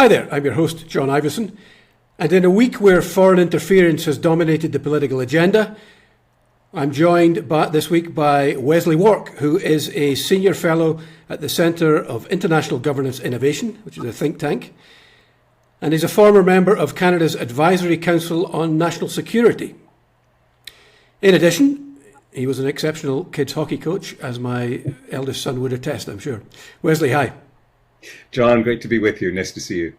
Hi there, I'm your host, John Ivison, and in a week where foreign interference has dominated the political agenda, I'm joined this week by Wesley Wark, who is a senior fellow at the Centre of International Governance Innovation, which is a think tank, and is a former member of Canada's Advisory Council on National Security. In addition, he was an exceptional kids hockey coach, as my eldest son would attest, I'm sure. Wesley, hi. John, great to be with you. Nice to see you.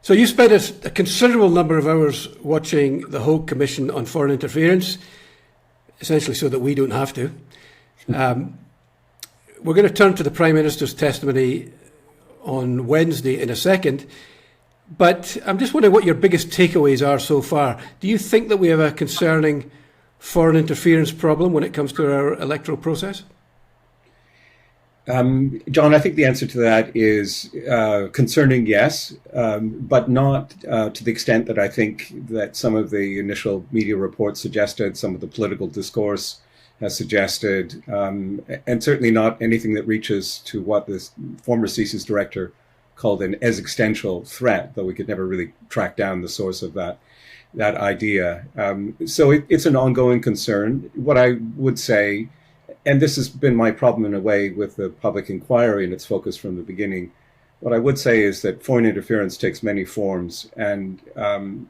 So you spent a considerable number of hours watching the Hague Commission on Foreign Interference, essentially so that we don't have to. We're going to turn to the Prime Minister's testimony on Wednesday in a second, but I'm just wondering what your biggest takeaways are so far. Do you think that we have a concerning foreign interference problem when it comes to our electoral process? John, I think the answer to that is concerning, yes, but not to the extent that I think that some of the initial media reports suggested, some of the political discourse has suggested, and certainly not anything that reaches to what the former CSIS director called an existential threat, though we could never really track down the source of that idea. So it's an ongoing concern. What I would say, and this has been my problem in a way with the public inquiry and its focus from the beginning, what I would say is that foreign interference takes many forms, and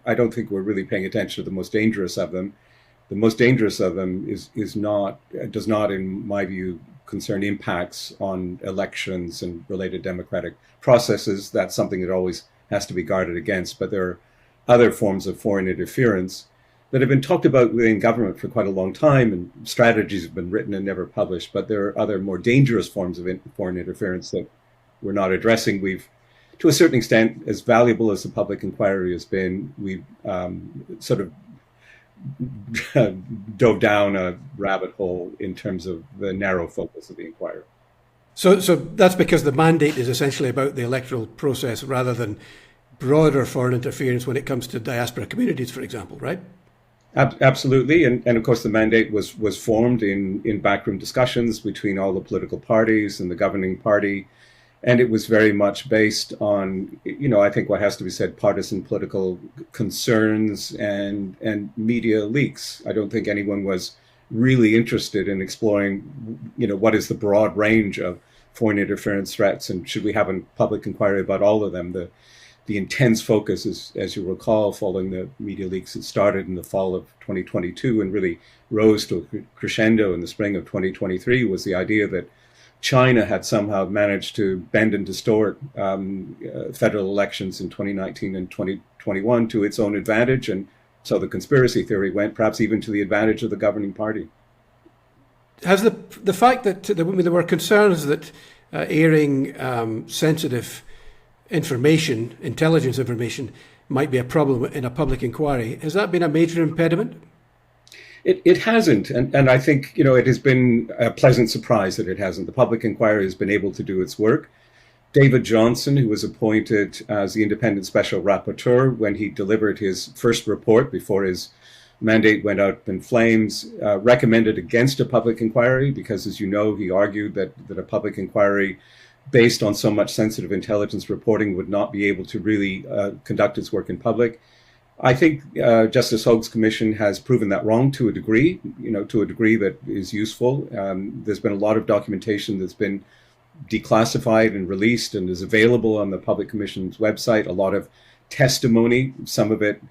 I don't think we're really paying attention to the most dangerous of them. The most dangerous of them does not, in my view, concern impacts on elections and related democratic processes. That's something that always has to be guarded against, but there are other forms of foreign interference that have been talked about within government for quite a long time, and strategies have been written and never published, but there are other more dangerous forms of foreign interference that we're not addressing. We've, to a certain extent, as valuable as the public inquiry has been, we've sort of dove down a rabbit hole in terms of the narrow focus of the inquiry. So that's because the mandate is essentially about the electoral process rather than broader foreign interference when it comes to diaspora communities, for example, right? Absolutely, and of course the mandate was formed in backroom discussions between all the political parties and the governing party, and it was very much based on, I think what has to be said, partisan political concerns and media leaks. I don't think anyone was really interested in exploring, what is the broad range of foreign interference threats, and should we have a public inquiry about all of them. The intense focus, as you recall, following the media leaks, it started in the fall of 2022 and really rose to a crescendo in the spring of 2023, was the idea that China had somehow managed to bend and distort federal elections in 2019 and 2021 to its own advantage. And so the conspiracy theory went perhaps even to the advantage of the governing party. Has the fact that there were concerns that airing sensitive information, intelligence information, might be a problem in a public inquiry, has that been a major impediment? It hasn't, and I think it has been a pleasant surprise that it hasn't. The public inquiry has been able to do its work. David Johnson, who was appointed as the independent special rapporteur when he delivered his first report before his mandate went out in flames, recommended against a public inquiry because, as you know, he argued that a public inquiry based on so much sensitive intelligence reporting would not be able to really conduct its work in public. I think Justice Hague's commission has proven that wrong to a degree, to a degree that is useful. There's been a lot of documentation that's been declassified and released and is available on the public commission's website, a lot of testimony, some of it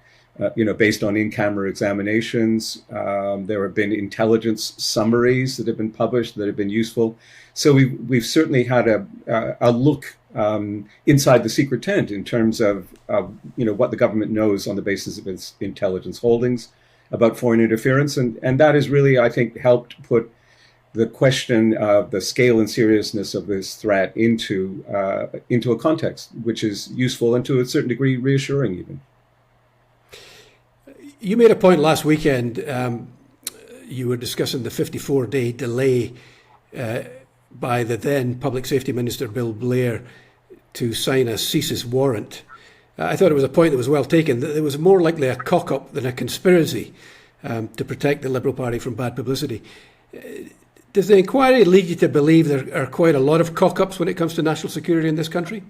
based on in-camera examinations. There have been intelligence summaries that have been published that have been useful. So we've certainly had a look inside the secret tent in terms of what the government knows on the basis of its intelligence holdings about foreign interference, and that has really, I think, helped put the question of the scale and seriousness of this threat into a context which is useful and to a certain degree reassuring even. You made a point last weekend. You were discussing the 54-day delay by the then Public Safety Minister, Bill Blair, to sign a CSIS warrant. I thought it was a point that was well taken, that it was more likely a cock-up than a conspiracy to protect the Liberal Party from bad publicity. Does the inquiry lead you to believe there are quite a lot of cock-ups when it comes to national security in this country?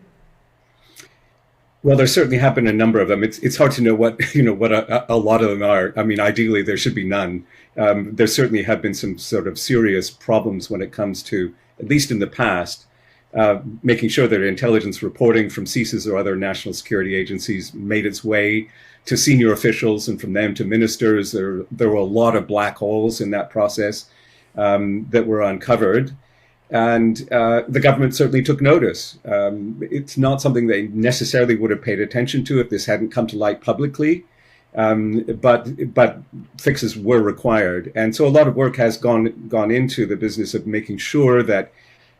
Well, there certainly have been a number of them. It's hard to know what what a lot of them are. I mean, ideally there should be none. There certainly have been some sort of serious problems when it comes to, at least in the past, making sure that intelligence reporting from CSIS or other national security agencies made its way to senior officials, and from them to ministers. There were a lot of black holes in that process that were uncovered. And the government certainly took notice. It's not something they necessarily would have paid attention to if this hadn't come to light publicly, but fixes were required. And so a lot of work has gone into the business of making sure that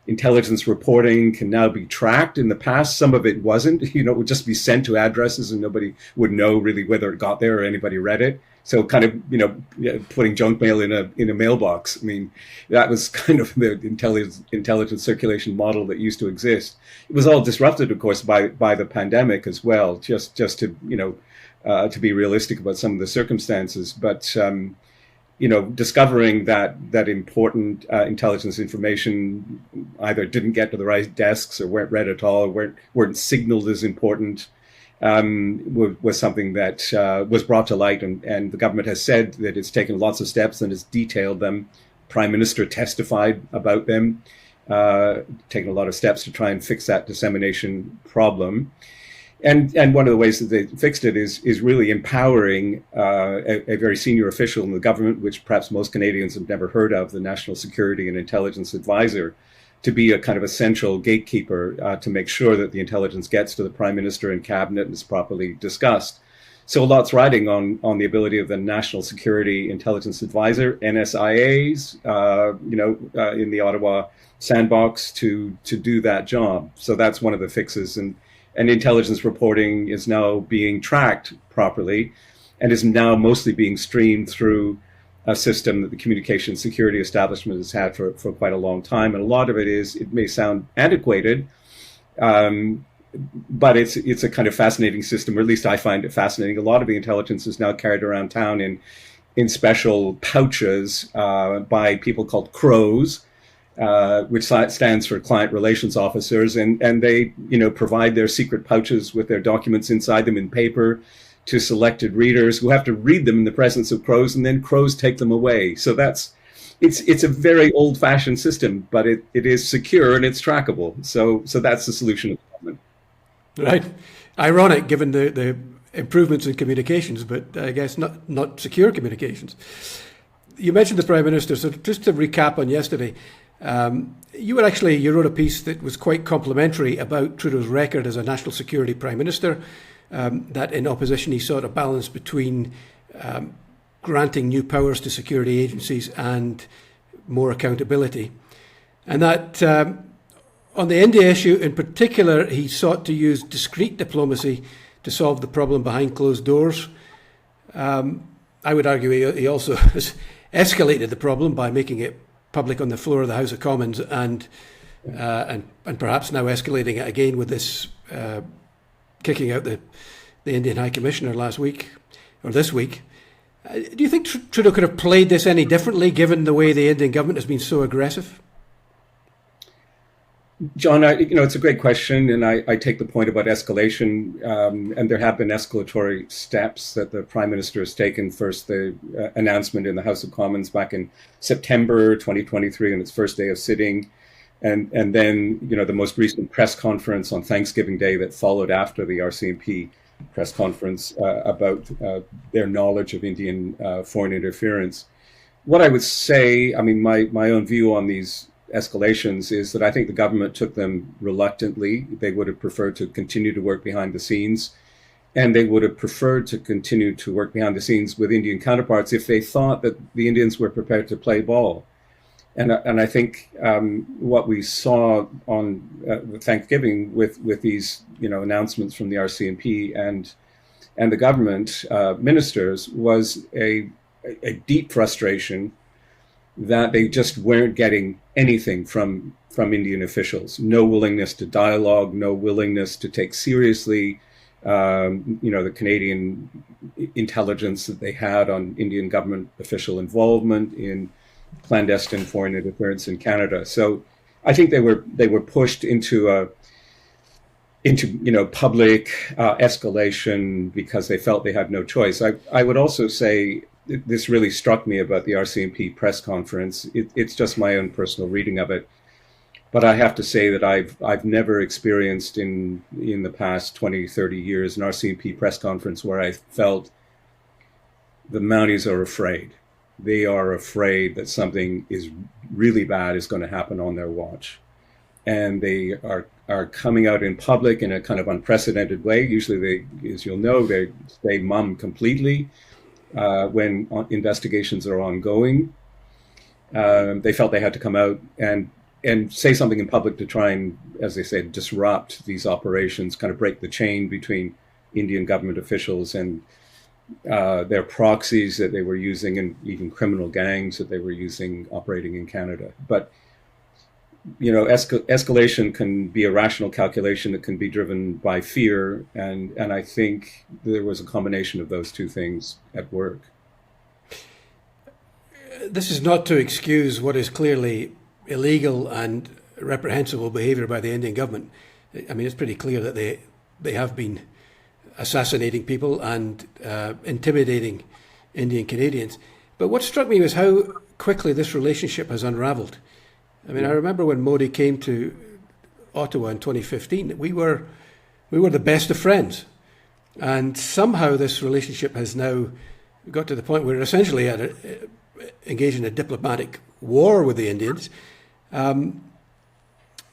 intelligence reporting can now be tracked. In the past, some of it wasn't. It would just be sent to addresses and nobody would know really whether it got there or anybody read it. So kind of, putting junk mail in a mailbox. I mean, that was kind of the intelligence circulation model that used to exist. It was all disrupted, of course, by the pandemic as well, just to, to be realistic about some of the circumstances. But, discovering that important intelligence information either didn't get to the right desks or weren't read at all, weren't signaled as important, was something that was brought to light, and the government has said that it's taken lots of steps and has detailed them. Prime Minister testified about them, taken a lot of steps to try and fix that dissemination problem. And one of the ways that they fixed it is really empowering a very senior official in the government, which perhaps most Canadians have never heard of, the National Security and Intelligence Advisor, to be a kind of essential gatekeeper to make sure that the intelligence gets to the Prime Minister and Cabinet and is properly discussed. So a lot's riding on the ability of the National Security Intelligence Advisor, NSIAs, in the Ottawa sandbox to do that job. So that's one of the fixes. And intelligence reporting is now being tracked properly and is now mostly being streamed through a system that the communication security establishment has had for quite a long time. And a lot of it may sound antiquated, but it's a kind of fascinating system, or at least I find it fascinating. A lot of the intelligence is now carried around town in special pouches by people called CROs, which stands for Client Relations Officers, and they provide their secret pouches with their documents inside them in paper to selected readers who have to read them in the presence of CROs, and then CROs take them away. So it's a very old-fashioned system, but it is secure and it's trackable. So that's the solution of the government. Right. Ironic, given the improvements in communications, but I guess not secure communications. You mentioned the Prime Minister, so just to recap on yesterday, you wrote a piece that was quite complimentary about Trudeau's record as a national security Prime Minister, that in opposition he sought a balance between granting new powers to security agencies and more accountability. And that on the India issue in particular, he sought to use discreet diplomacy to solve the problem behind closed doors. I would argue he also has escalated the problem by making it public on the floor of the House of Commons and perhaps now escalating it again with this kicking out the Indian High Commissioner last week or this week. Do you think Trudeau could have played this any differently given the way the Indian government has been so aggressive? John, it's a great question, and I take the point about escalation, and there have been escalatory steps that the Prime Minister has taken. First, the announcement in the House of Commons back in September 2023 on its first day of sitting, and then the most recent press conference on Thanksgiving Day that followed after the RCMP press conference about their knowledge of Indian foreign interference. What I would say, my own view on these escalations is that I think the government took them reluctantly. They would have preferred to continue to work behind the scenes, and they would have preferred to continue to work behind the scenes with Indian counterparts if they thought that the Indians were prepared to play ball. And I think what we saw on Thanksgiving with these announcements from the RCMP and the government ministers was a deep frustration that they just weren't getting anything from Indian officials. No willingness to dialogue, no willingness to take seriously, the Canadian intelligence that they had on Indian government official involvement in clandestine foreign interference in Canada. So I think they were pushed into into public escalation because they felt they had no choice. I would also say this really struck me about the RCMP press conference. It's just my own personal reading of it, but I have to say that I've never experienced in the past 20, 30 years an RCMP press conference where I felt the Mounties are afraid. They are afraid that something is really bad is going to happen on their watch. And they are coming out in public in a kind of unprecedented way. Usually they, as you'll know, they stay mum completely when investigations are ongoing. They felt they had to come out and say something in public to try and, as they said, disrupt these operations, kind of break the chain between Indian government officials and their proxies that they were using, and even criminal gangs that they were using operating in Canada. But escalation can be a rational calculation that can be driven by fear, and I think there was a combination of those two things at work. This is not to excuse what is clearly illegal and reprehensible behaviour by the Indian government. I mean, it's pretty clear that they have been assassinating people and intimidating Indian Canadians. But what struck me was how quickly this relationship has unravelled. I mean, I remember when Modi came to Ottawa in 2015, we were the best of friends. And somehow this relationship has now got to the point where we're essentially engaged in a diplomatic war with the Indians.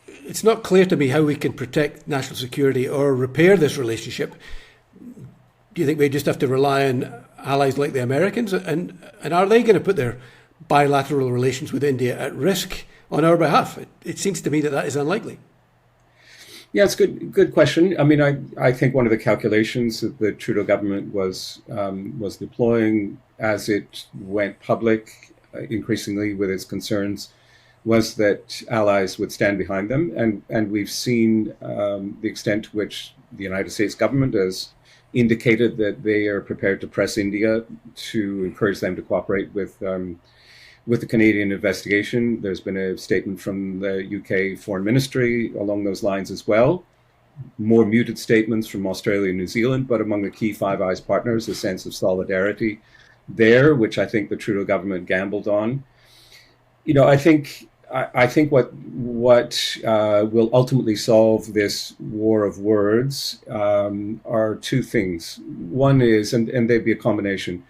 It's not clear to me how we can protect national security or repair this relationship. Do you think we just have to rely on allies like the Americans? And are they going to put their bilateral relations with India at risk on our behalf? It seems to me that is unlikely. Yeah, it's good question. I mean, I think one of the calculations that the Trudeau government was deploying as it went public increasingly with its concerns was that allies would stand behind them. And we've seen the extent to which the United States government has indicated that they are prepared to press India to encourage them to cooperate with the Canadian investigation. There's been a statement from the UK Foreign Ministry along those lines as well. More muted statements from Australia and New Zealand, but among the key Five Eyes partners, a sense of solidarity there, which I think the Trudeau government gambled on. I think what will ultimately solve this war of words are two things. One is, and they'd be a combination.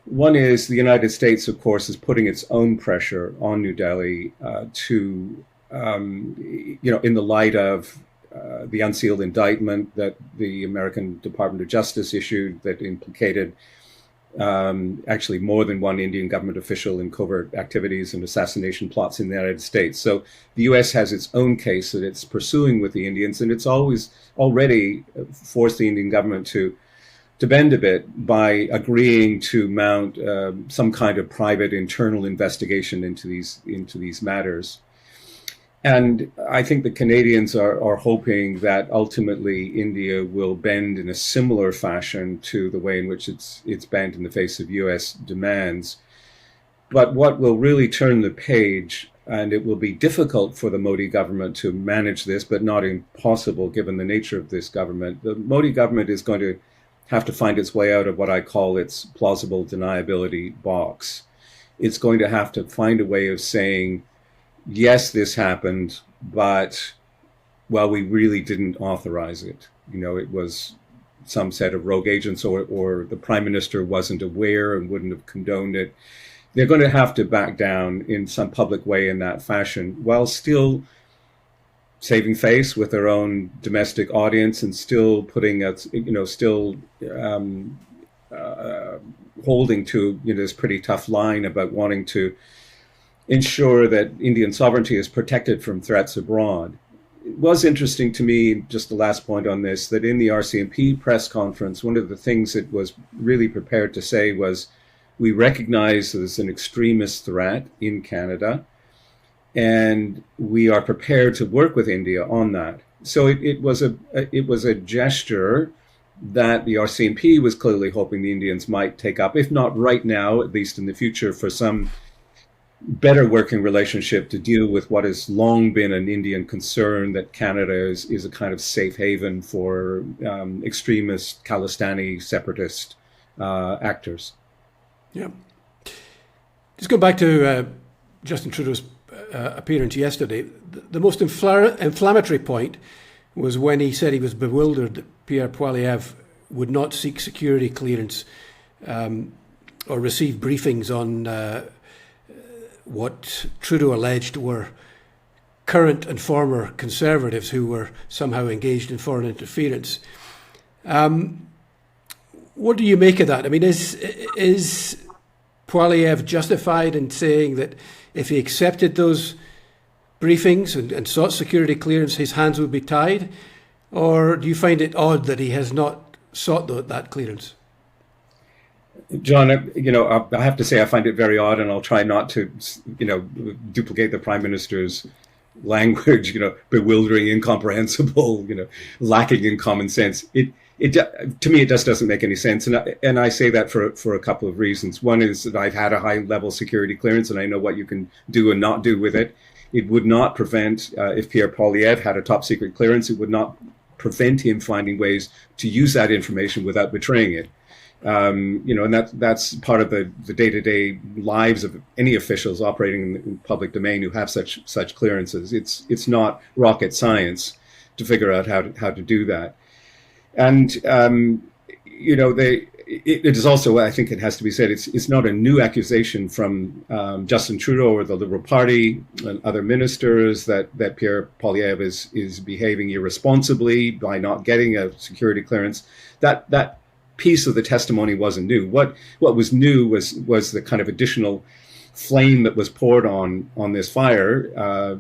One is the United States, of course, is putting its own pressure on New Delhi to, in the light of the unsealed indictment that the American Department of Justice issued that implicated actually more than one Indian government official in covert activities and assassination plots in the United States. So the U.S. has its own case that it's pursuing with the Indians, and it's already forced the Indian government to bend a bit by agreeing to mount some kind of private internal investigation into these matters. And I think the Canadians are hoping that ultimately India will bend in a similar fashion to the way in which it's bent in the face of U.S. demands. But what will really turn the page, and it will be difficult for the Modi government to manage this, but not impossible given the nature of this government, the Modi government is going to have to find its way out of what I call its plausible deniability box. It's going to have to find a way of saying, yes, this happened, but, well, we really didn't authorize it. It was some set of rogue agents, or the Prime Minister wasn't aware and wouldn't have condoned it. They're going to have to back down in some public way in that fashion, while still saving face with their own domestic audience and still putting holding to this pretty tough line about wanting to ensure that Indian sovereignty is protected from threats abroad. It was interesting to me, just the last point on this, that in the RCMP press conference, one of the things it was really prepared to say was, we recognize there's an extremist threat in Canada, and we are prepared to work with India on that. So it was a gesture that the RCMP was clearly hoping the Indians might take up, if not right now, at least in the future, for some better working relationship to deal with what has long been an Indian concern, that Canada is a kind of safe haven for extremist Khalistani separatist actors. Yeah. Just go back to Justin Trudeau's appearance yesterday. The most inflammatory point was when he said he was bewildered that Pierre Poilievre would not seek security clearance or receive briefings on what Trudeau alleged were current and former Conservatives who were somehow engaged in foreign interference. What do you make of that? I mean, is Poilievre justified in saying that if he accepted those briefings and sought security clearance, his hands would be tied? Or do you find it odd that he has not sought that clearance? John, I have to say I find it very odd, and I'll try not to, duplicate the Prime Minister's language, bewildering, incomprehensible, lacking in common sense. To me, it just doesn't make any sense. And I say that for a couple of reasons. One is that I've had a high-level security clearance, and I know what you can do and not do with it. It would not prevent, if Pierre Poilievre had a top-secret clearance, it would not prevent him finding ways to use that information without betraying it. And that's part of the day-to-day lives of any officials operating in the public domain who have such clearances. It's not rocket science to figure out how to do that. And it is also, I think it has to be said, it's not a new accusation from Justin Trudeau or the Liberal Party and other ministers that Pierre Poilievre is behaving irresponsibly by not getting a security clearance. That piece of the testimony wasn't new. What was new was the kind of additional flame that was poured on this fire,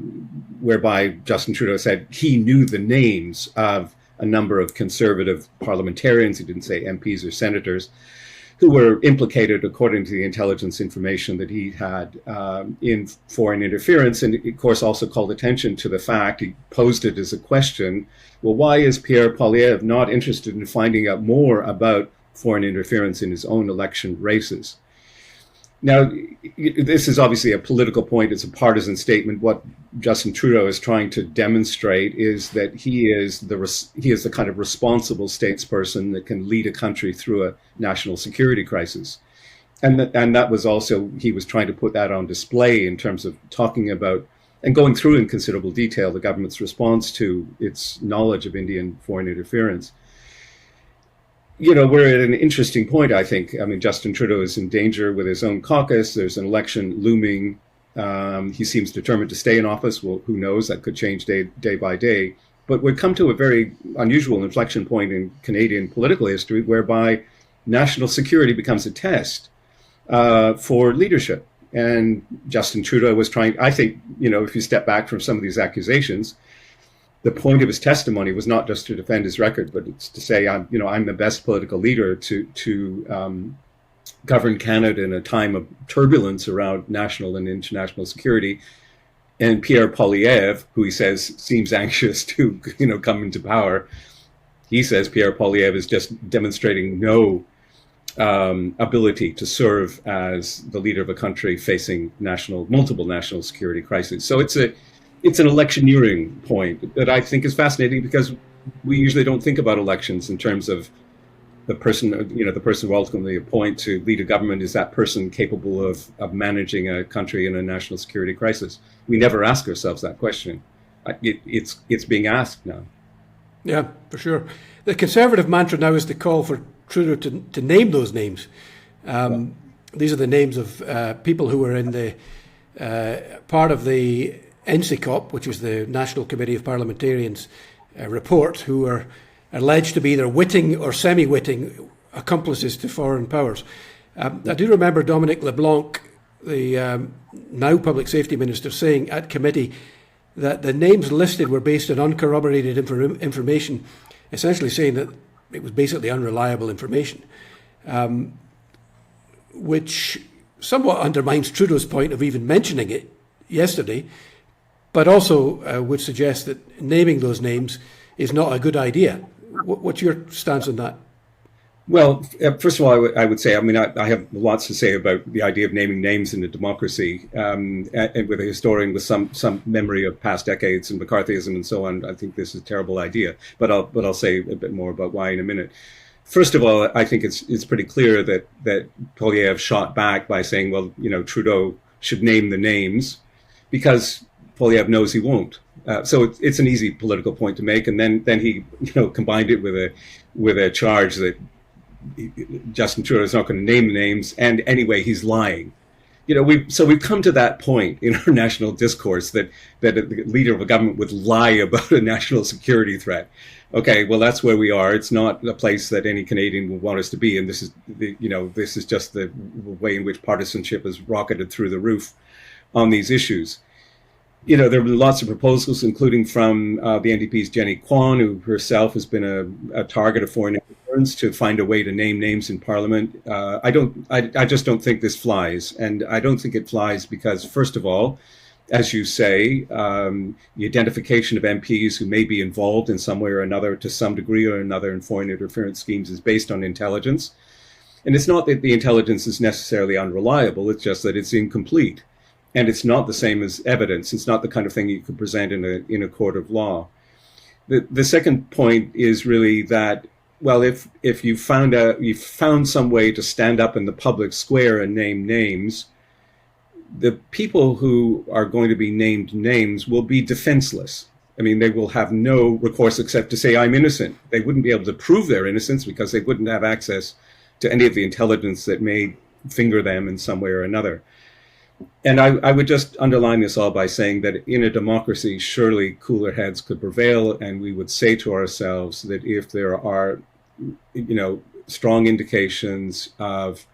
whereby Justin Trudeau said he knew the names of a number of Conservative parliamentarians, he didn't say MPs or senators, who were implicated, according to the intelligence information that he had, in foreign interference. And of course also called attention to the fact, he posed it as a question, well, why is Pierre Poilievre not interested in finding out more about foreign interference in his own election races? Now, this is obviously a political point. It's a partisan statement. What Justin Trudeau is trying to demonstrate is that he is the kind of responsible statesperson that can lead a country through a national security crisis. And that was also, he was trying to put that on display in terms of talking about and going through in considerable detail the government's response to its knowledge of Indian foreign interference. We're at an interesting point, I think. I mean, Justin Trudeau is in danger with his own caucus. There's an election looming. He seems determined to stay in office. Well, who knows? That could change day by day. But we've come to a very unusual inflection point in Canadian political history whereby national security becomes a test for leadership. And Justin Trudeau was trying, I think, if you step back from some of these accusations, the point of his testimony was not just to defend his record, but it's to say, I'm the best political leader to govern Canada in a time of turbulence around national and international security. And Pierre Poilievre, who he says seems anxious to, come into power, he says Pierre Poilievre is just demonstrating no ability to serve as the leader of a country facing multiple national security crises. So it's an electioneering point that I think is fascinating, because we usually don't think about elections in terms of the person who ultimately appoint to lead a government. Is that person capable of managing a country in a national security crisis? We never ask ourselves that question. It's being asked now. Yeah, for sure. The Conservative mantra now is to call for Trudeau to name those names. These are the names of people who were in the part of the NCCOP, which was the National Committee of Parliamentarians report, who are alleged to be either witting or semi-witting accomplices to foreign powers. I do remember Dominic LeBlanc, the now Public Safety Minister, saying at committee that the names listed were based on uncorroborated information, essentially saying that it was basically unreliable information, which somewhat undermines Trudeau's point of even mentioning it yesterday, but also would suggest that naming those names is not a good idea. What's your stance on that? Well, first of all, I would say, I mean, I have lots to say about the idea of naming names in a democracy, and with a historian with some memory of past decades and McCarthyism and so on. I think this is a terrible idea, but I'll say a bit more about why in a minute. First of all, I think it's pretty clear that Poilievre shot back by saying, well, Trudeau should name the names, because Poilievre knows he won't. So it's an easy political point to make, and then he combined it with a charge that Justin Trudeau is not going to name the names, and anyway, he's lying. We've come to that point in our national discourse that the leader of a government would lie about a national security threat. Okay, well, that's where we are. It's not a place that any Canadian would want us to be, and this is just the way in which partisanship has rocketed through the roof on these issues. There have been lots of proposals, including from the NDP's Jenny Kwan, who herself has been a target of foreign interference, to find a way to name names in Parliament. I just don't think this flies, and I don't think it flies because, first of all, as you say, the identification of MPs who may be involved in some way or another, to some degree or another, in foreign interference schemes is based on intelligence, and it's not that the intelligence is necessarily unreliable; it's just that it's incomplete. And it's not the same as evidence. It's not the kind of thing you could present in a court of law. The second point is really that, well, if you found some way to stand up in the public square and name names, the people who are going to be named names will be defenseless. I mean, they will have no recourse except to say, I'm innocent. They wouldn't be able to prove their innocence because they wouldn't have access to any of the intelligence that may finger them in some way or another. And I would just underline this all by saying that in a democracy, surely cooler heads could prevail, and we would say to ourselves that if there are, strong indications of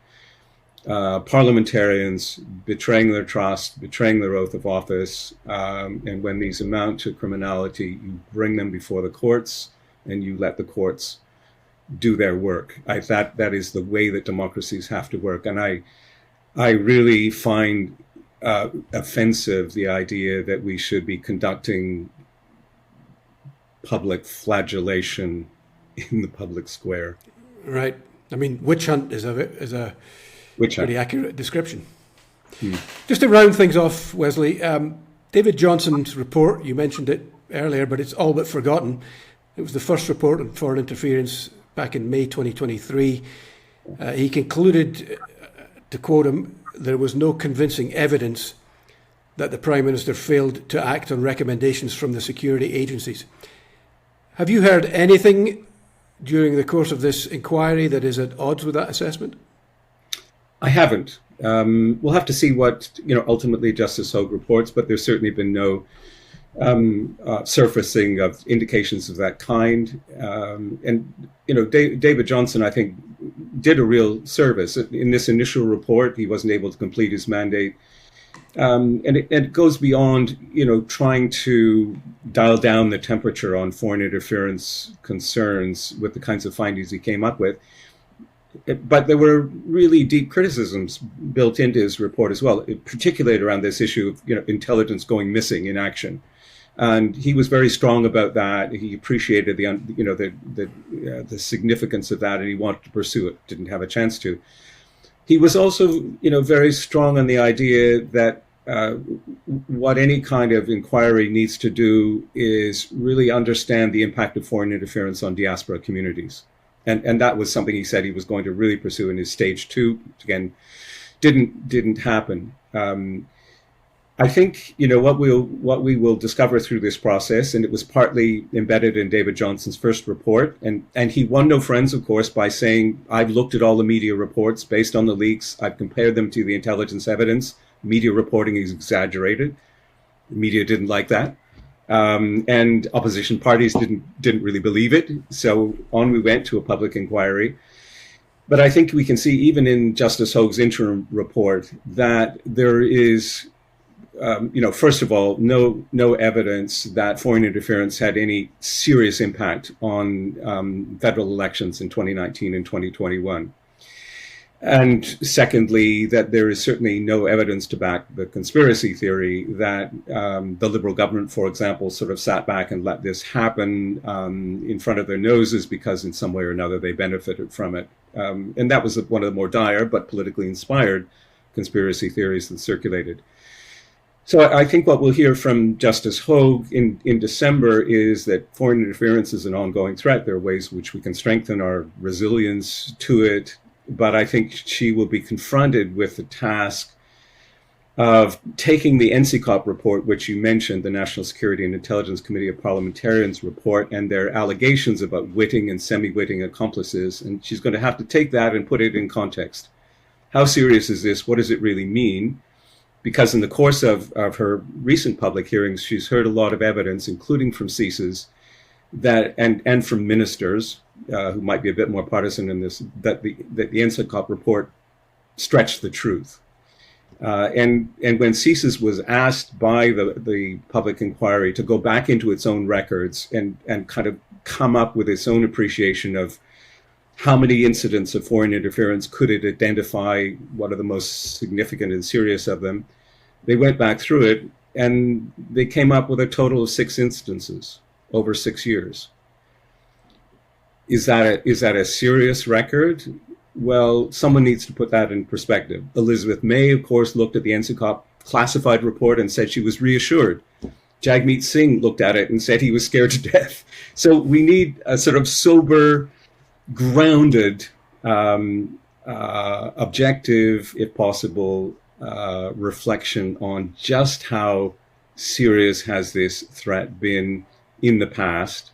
parliamentarians betraying their trust, betraying their oath of office, and when these amount to criminality, you bring them before the courts and you let the courts do their work. That is the way that democracies have to work. And I really find offensive the idea that we should be conducting public flagellation in the public square. Right. I mean, witch hunt is a pretty accurate description. Just to round things off, Wesley, David Johnson's report, you mentioned it earlier, but it's all but forgotten. It was the first report on foreign interference back in May 2023. He concluded, to quote him, there was no convincing evidence that the Prime Minister failed to act on recommendations from the security agencies. Have you heard anything during the course of this inquiry that is at odds with that assessment? I haven't. We'll have to see what ultimately Justice Hogue reports, but there's certainly been no surfacing of indications of that kind. David Johnson, I think, did a real service. In this initial report, he wasn't able to complete his mandate. And it goes beyond, trying to dial down the temperature on foreign interference concerns with the kinds of findings he came up with. But there were really deep criticisms built into his report as well, particularly around this issue of intelligence going missing in action. And he was very strong about that. He appreciated the significance of that, and he wanted to pursue it. Didn't have a chance to. He was also, very strong on the idea that what any kind of inquiry needs to do is really understand the impact of foreign interference on diaspora communities. And that was something he said he was going to really pursue in his stage 2. Again, didn't happen. I think what we will discover through this process, and it was partly embedded in David Johnson's first report, and he won no friends, of course, by saying, I've looked at all the media reports based on the leaks, I've compared them to the intelligence evidence. Media reporting is exaggerated. The media didn't like that. And opposition parties didn't really believe it. So on we went to a public inquiry. But I think we can see, even in Justice Hogue's interim report, that there is, first of all, no evidence that foreign interference had any serious impact on federal elections in 2019 and 2021. And secondly, that there is certainly no evidence to back the conspiracy theory that the Liberal government, for example, sort of sat back and let this happen in front of their noses because in some way or another they benefited from it. And that was one of the more dire but politically inspired conspiracy theories that circulated. So I think what we'll hear from Justice Hogue in December is that foreign interference is an ongoing threat. There are ways in which we can strengthen our resilience to it. But I think she will be confronted with the task of taking the NCCOP report, which you mentioned, the National Security and Intelligence Committee of Parliamentarians report, and their allegations about witting and semi-witting accomplices. And she's going to have to take that and put it in context. How serious is this? What does it really mean? Because in the course of her recent public hearings, she's heard a lot of evidence, including from CSIS, that and from ministers who might be a bit more partisan in this, that the NCCOP report stretched the truth. And when CSIS was asked by the public inquiry to go back into its own records and kind of come up with its own appreciation of how many incidents of foreign interference could it identify, what are the most significant and serious of them, they went back through it and they came up with a total of 6 instances over 6 years. Is that a serious record? Well, someone needs to put that in perspective. Elizabeth May, of course, looked at the NCCOP classified report and said she was reassured. Jagmeet Singh looked at it and said he was scared to death. So we need a sort of sober, grounded, objective, if possible, reflection on just how serious has this threat been in the past.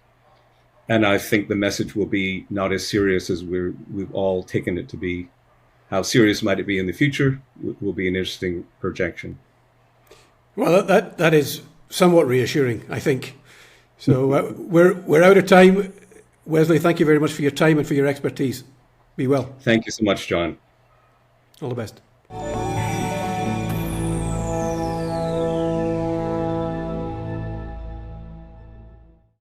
And I think the message will be not as serious as we've all taken it to be. How serious might it be in the future will be an interesting projection. Well, that is somewhat reassuring, I think. So we're out of time. Wesley, thank you very much for your time and for your expertise. Be well. Thank you so much, John. All the best.